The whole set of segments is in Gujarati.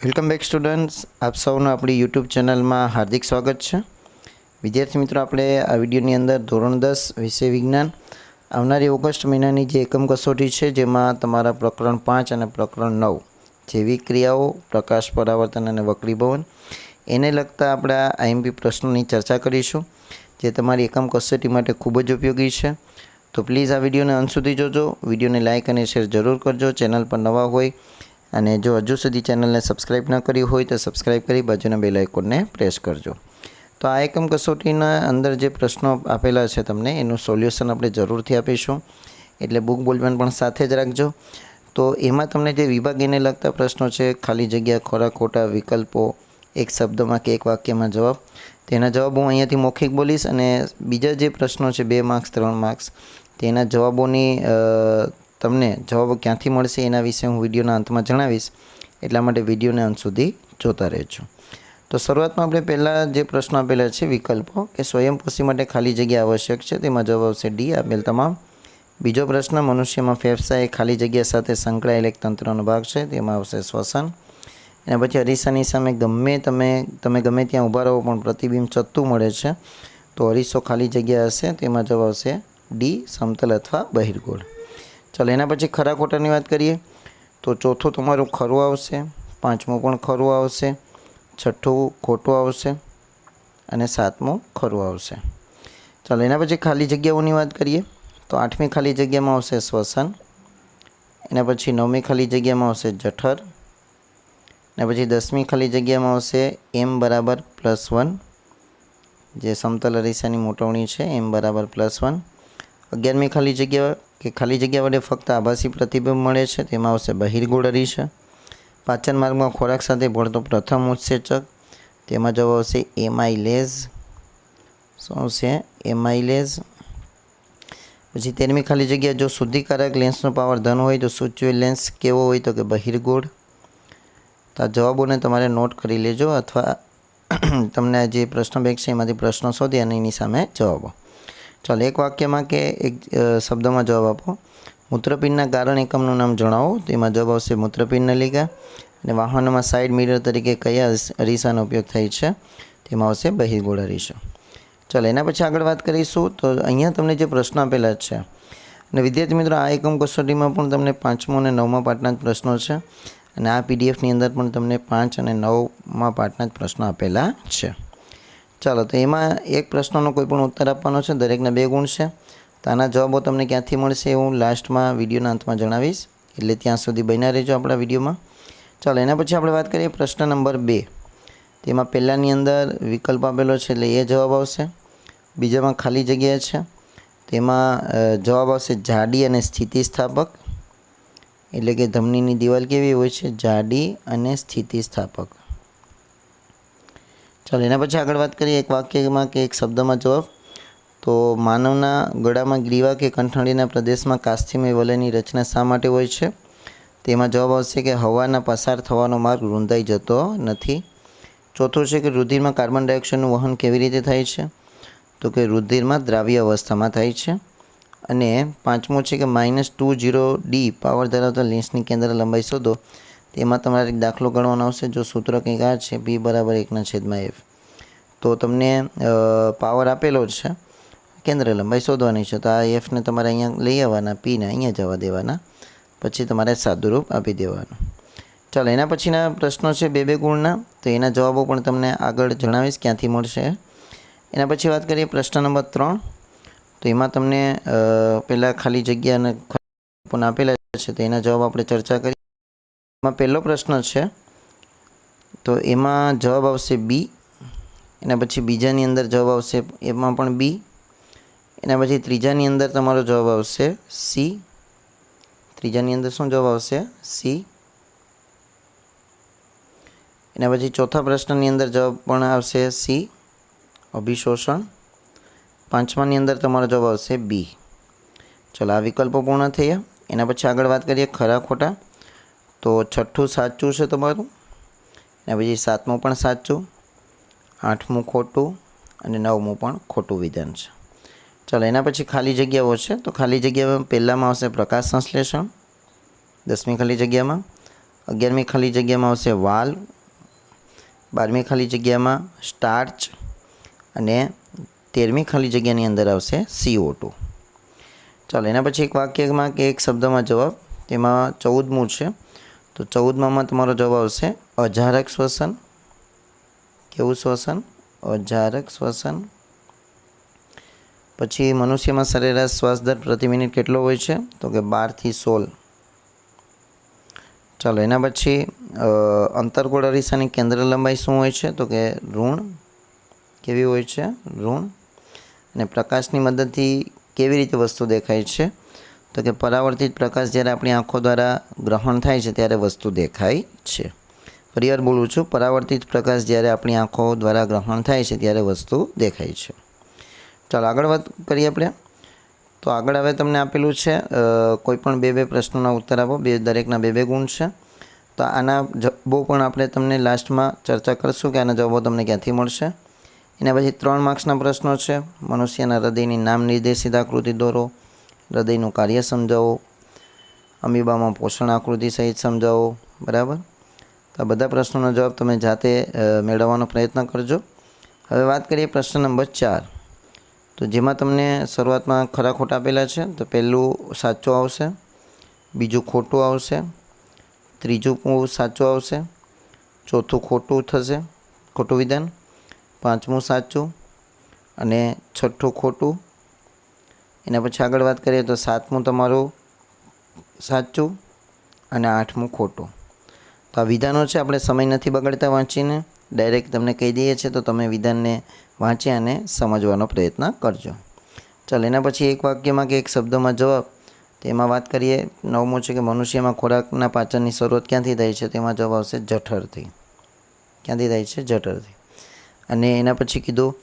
વેલકમ બેક સ્ટુડન્ટ્સ, આપ સૌનું આપણી યુટ્યુબ ચેનલમાં હાર્દિક સ્વાગત છે। વિદ્યાર્થી મિત્રો, આપણે આ વિડીયોની અંદર ધોરણ 10 વિષય વિજ્ઞાન આવનારી ઓગસ્ટ મહિનાની જે એકમ કસોટી છે, જેમાં તમારા પ્રકરણ 5 અને પ્રકરણ 9 જૈવિક ક્રિયાઓ, પ્રકાશ પરાવર્તન અને વક્રીભવન એને લગતા આપણા આઈએમપી પ્રશ્નોની ચર્ચા કરીશું, જે તમારી એકમ કસોટી માટે ખૂબ જ ઉપયોગી છે। તો પ્લીઝ આ વિડીયોને અંત સુધી જોજો, વિડીયોને લાઇક અને શેર જરૂર કરજો। ચેનલ પર નવા હોય અને જો હજુ સુધી ચેનલને સબસ્ક્રાઈબ ન કરી હોય તો સબસ્ક્રાઈબ કરી બાજુના બેલ આઇકોનને પ્રેસ કરજો। તો આ એકમ કસોટીના અંદર જે પ્રશ્નો આપેલા છે તમને એનું સોલ્યુશન આપણે જરૂરથી આપીશું, એટલે બુક બોલપેન પણ સાથે જ રાખજો। તો એમાં તમને જે વિભાગ એને લગતા પ્રશ્નો છે, ખાલી જગ્યા, ખોરા ખોટા, વિકલ્પો, એક શબ્દમાં કે એક વાક્યમાં જવાબ, તેના જવાબ હું અહીંયાથી મૌખિક બોલીશ અને બીજા જે પ્રશ્નો છે 2 માર્ક્સ 3 માર્ક્સ તેના જવાબોની તમને જવાબો ક્યાંથી મળશે એના વિશે હું વિડીયોના અંતમાં જણાવીશ, એટલા માટે વિડીયોને અંત સુધી જોતા રહેજો। તો શરૂઆતમાં આપણે પહેલાં જે પ્રશ્નો આપેલા છે વિકલ્પો, કે સ્વયંપોષી માટે ખાલી જગ્યા આવશ્યક છે, તેમાં જવાબ આવશે ડી, આપેલ તમામ। બીજો પ્રશ્ન, મનુષ્યમાં ફેફસા એ ખાલી જગ્યા સાથે સંકળાયેલ એક તંત્રનો ભાગ છે, તેમાં આવશે શ્વસન। એના પછી અરીસાની સામે તમે ગમે ત્યાં ઊભા રહો પણ પ્રતિબિંબ ચત્તું મળે છે, તો અરીસો ખાલી જગ્યા હશે, તેમાં જવાબ આવશે ડી, સમતલ અથવા બહિર્ગોળ। ચાલો, એના પછી ખરા ખોટાની વાત કરીએ તો ચોથું તમારું ખરું આવશે, પાંચમું પણ ખરું આવશે, છઠ્ઠું ખોટું આવશે અને સાતમું ખરું આવશે। ચાલો, એના પછી ખાલી જગ્યાઓની વાત કરીએ તો 8મી ખાલી જગ્યામાં આવશે શ્વસન, એના પછી 9મી ખાલી જગ્યામાં આવશે જઠર, એના પછી 10મી ખાલી જગ્યામાં આવશે m બરાબર +1, જે સમતલ અરીસાની મોટવણી છે, m બરાબર +1। 11મી ખાલી જગ્યા કે ખાલી જગ્યા વડે ફક્ત આભાસી પ્રતિબિંબ મળે છે, તેમાં આવશે બહિર્ગોળ અરીસા। પાચન માર્ગમાં ખોરાક સાથે ભળતો પ્રથમ ઉત્સેચક, તેમાં જવાબ આવશે એમાઇલેઝ। શું આવશે? એમાઇલેઝ। પછી 13મી ખાલી જગ્યા, જો શુદ્ધિકારક લેન્સનો પાવર ધન હોય તો સૂચવેલ લેન્સ કેવો હોય, તો કે બહિર્ગોળ। તો આ જવાબોને તમારે નોટ કરી લેજો, અથવા તમને જે પ્રશ્ન બેંક છે એમાંથી પ્રશ્નો શોધી અને એની સામે જવાબો। ચાલો, એક વાક્યમાં કે એક શબ્દમાં જવાબ આપો। મૂત્રપિંડના કારણ એકમનું નામ જણાવો, તેમાં જવાબ આવશે મૂત્રપિંડ નલિકા। અને વાહનોમાં સાઇડ મિરર તરીકે કયા અરીસાનો ઉપયોગ થાય છે, તેમાં આવશે બહિર્ગોળ અરીસો। ચાલો, એના પછી આગળ વાત કરીશું તો અહીંયા તમને જે પ્રશ્નો આપેલા છે, અને વિદ્યાર્થી મિત્રો, આ એકમ કસોટીમાં પણ તમને 5મો અને 9મા પાઠના જ પ્રશ્નો છે, અને આ પીડીએફની અંદર પણ તમને 5 અને 9મા પાઠના જ પ્રશ્નો આપેલા છે। ચાલો, તો એમાં એક પ્રશ્નનો કોઈ પણ ઉત્તર આપવાનો છે, દરેકના 2 ગુણ છે। તો આના જવાબો તમને ક્યાંથી મળશે એ હું લાસ્ટમાં વિડીયોના અંતમાં જણાવીશ, એટલે ત્યાં સુધી બન્યા રહેજો આપણા વિડીયોમાં। ચાલો, એના પછી આપણે વાત કરીએ પ્રશ્ન નંબર 2, તેમાં પહેલાંની અંદર વિકલ્પ આપેલો છે એટલે એ જવાબ આવશે। બીજામાં ખાલી જગ્યા છે, તેમાં જવાબ આવશે જાડી અને સ્થિતિસ્થાપક, એટલે કે ધમનીની દિવાલ કેવી હોય છે? જાડી અને સ્થિતિસ્થાપક। ચાલો, એના પછી આગળ વાત કરીએ એક વાક્યમાં કે એક શબ્દમાં જવાબ, તો માનવના ગળામાં ગ્રીવા કે કંઠાળીના પ્રદેશમાં કાસ્થિમય વલયની રચના શા માટે હોય છે? તેમાં જવાબ આવશે કે હવાના પસાર થવાનો માર્ગ રૂંધાઈ જતો નથી। ચોથું છે કે રુધિરમાં કાર્બન ડાયોક્સાઇડનું વહન કેવી રીતે થાય છે? તો કે રુધિરમાં દ્રાવ્ય અવસ્થામાં થાય છે। અને પાંચમું છે કે -20D પાવર ધરાવતા લેન્સની કેન્દ્ર લંબાઈ શોધો, તેમાં તમારે એક દાખલો ગણવાનો આવશે। જો સૂત્ર કંઈક આ છે, P બરાબર 1/f, તો તમને પાવર આપેલો છે, કેન્દ્ર લંબાઈ શોધવાની છે, તો આ એફને તમારે અહીંયા લઈ આવવાના, પીને અહીંયા જવા દેવાના, પછી તમારે સાદુરૂપ આપી દેવાનું। ચાલો, એના પછીના પ્રશ્નો છે 2 ગુણના, તો એના જવાબો પણ તમને આગળ જણાવીશ ક્યાંથી મળશે। એના પછી વાત કરીએ પ્રશ્ન નંબર 3, તો એમાં તમને પહેલાં ખાલી જગ્યા અને પણ આપેલા છે, તો એના જવાબ આપણે ચર્ચા કરીએ। એમાં પહેલો પ્રશ્ન છે, તો એમાં જવાબ આવશે બી। એના પછી બીજાની અંદર જવાબ આવશે એમાં પણ બી। એના પછી ત્રીજાની અંદર તમારો જવાબ આવશે સી। ત્રીજાની અંદર શું જવાબ આવશે? સી। એના પછી ચોથા પ્રશ્નની અંદર જવાબ પણ આવશે સી, અભિશોષણ। પાંચમાની અંદર તમારો જવાબ આવશે બી। ચલો, આ વિકલ્પો પૂર્ણ થયા। એના પછી આગળ વાત કરીએ ખરા ખોટા, તો છઠ્ઠું સાચું છે તમારું, એના પછી 7મું પણ સાચું, 8મું ખોટું અને 9મું પણ ખોટું વિધાન છે। ચાલો, એના પછી ખાલી જગ્યાઓ છે, તો ખાલી જગ્યામાં પહેલામાં આવશે પ્રકાશ સંશ્લેષણ, 10મી ખાલી જગ્યામાં। 11મી ખાલી જગ્યામાં આવશે વાલ્વ, 12મી ખાલી જગ્યામાં સ્ટાર્ચ અને 13મી ખાલી જગ્યાની અંદર આવશે CO2. ચાલો એના પછી એક વાક્યમાં કે એક શબ્દમાં જવાબ, તેમાં 14મું છે. તો 14માં તમારો જવાબ આવશે અજારક શ્વસન. કેવું શ્વસન? અજારક શ્વસન. પછી મનુષ્યમાં સરેરાશ શ્વાસ દર પ્રતિ મિનિટ કેટલો હોય છે? તો કે 12 થી 16. ચાલો એના પછી અંતર્ગોળ અરીસાની કેન્દ્ર લંબાઈ શું હોય છે? તો કે ઋણ. કેવી હોય છે? ઋણ. અને પ્રકાશની મદદથી કેવી રીતે વસ્તુ દેખાય છે? તો કે પરાવર્તિત પ્રકાશ જ્યારે આપણી આંખો દ્વારા ગ્રહણ થાય છે ત્યારે વસ્તુ દેખાય છે. ફરીવાર બોલું છું, પરાવર્તિત પ્રકાશ જ્યારે આપણી આંખો દ્વારા ગ્રહણ થાય છે ત્યારે વસ્તુ દેખાય છે. ચાલો આગળ વાત કરીએ આપણે. તો આગળ હવે તમને આપેલું છે કોઈ પણ 2 પ્રશ્નોના ઉત્તર આપો. દરેકના 2 ગુણ છે. તો આના જવાબો પણ આપણે તમને લાસ્ટમાં ચર્ચા કરીશું કે આના જવાબો તમને ક્યાંથી મળશે. એના પછી 3 માર્ક્સના પ્રશ્નો છે. મનુષ્યના હૃદયની નામ નિર્દેશિત આકૃતિ દોરો, હૃદયનું કાર્ય સમજાવો, અમીબામાં પોષણ આકૃતિ સહિત સમજાવો. બરાબર. તો આ બધા પ્રશ્નોનો જવાબ તમે જાતે મેળવવાનો પ્રયત્ન કરજો. હવે વાત કરીએ પ્રશ્ન નંબર 4. તો જેમાં તમને શરૂઆતમાં ખરા ખોટા આપેલા છે. તો પહેલું સાચું આવશે, બીજું ખોટું આવશે, ત્રીજું સાચું આવશે, ચોથું ખોટું થશે, ખોટું વિધાન, 5મું સાચું અને 6ઠું ખોટું. એના પછી આગળ વાત કરીએ તો 7મું તમારું સાચું અને 8મું ખોટું. તો આ વિધાનો છે, આપણે સમય નથી બગાડતા વાંચીને, ડાયરેક્ટ તમને કહી દઈએ છીએ. તો તમે વિધાનને વાંચી અને સમજવાનો પ્રયત્ન કરજો. ચાલો એના પછી એક વાક્યમાં કે એક શબ્દમાં જવાબ, તેમાં વાત કરીએ. 9મું છે કે મનુષ્યમાં ખોરાકના પાચનની શરૂઆત ક્યાંથી થાય છે? તેમાં જવાબ આવશે જઠરથી. ક્યાંથી થાય છે? જઠરથી. અને એના પછી કીધું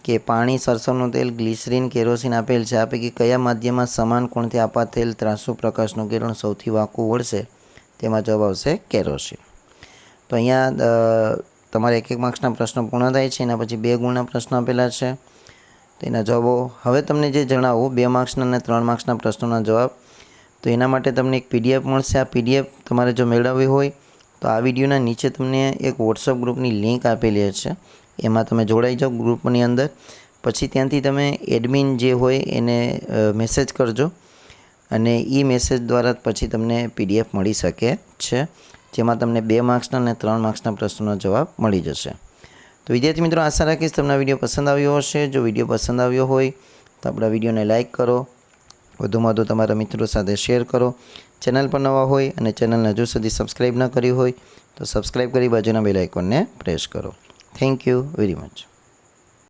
કે પાણી, સરસવનું તેલ, ગ્લિસરીન, કેરોસીન આપેલ છે. આ પૈકી કયા માધ્યમમાં સમાન કોણથી આપાતેલ ત્રાંસુ પ્રકાશનું કિરણ સૌથી વાંકું વળશે? તેમાં જવાબ આવશે કેરોસીન. તો અહીંયા તમારે 1 માર્ક્સના પ્રશ્નો પૂર્ણ થાય છે. એના પછી 2 ગુણના પ્રશ્નો આપેલા છે. તેના જવાબો હવે તમને જે જણાવું, 2 માર્ક્સના અને 3 માર્ક્સના પ્રશ્નોના જવાબ, તો એના માટે તમને એક PDF મળશે. આ PDF તમારે જો મેળવવી હોય તો આ વિડીયોના નીચે તમને એક WhatsApp ગ્રુપની લિંક આપેલી છે. એમાં તમે જોડાઈ જાઓ ગ્રુપની અંદર. પછી ત્યાંથી તમે એડમિન જે હોય એને મેસેજ કરજો અને એ મેસેજ દ્વારા પછી તમને PDF મળી શકે છે, જેમાં તમને 2 માર્ક્સના અને 3 માર્ક્સના પ્રશ્નોનો જવાબ મળી જશે. તો વિદ્યાર્થી મિત્રો, આશા રાખીશ તમને વિડીયો પસંદ આવ્યો હશે. જો વિડીયો પસંદ આવ્યો હોય તો આપણા વિડીયોને લાઇક કરો, વધુમાં વધુ તમારા મિત્રો સાથે શેર કરો. ચેનલ પર નવા હોય અને ચેનલને હજુ સુધી સબસ્ક્રાઈબ ન કરી હોય તો સબસ્ક્રાઈબ કરી બાજુના બેલ આઇકોનને પ્રેસ કરો. Thank you very much.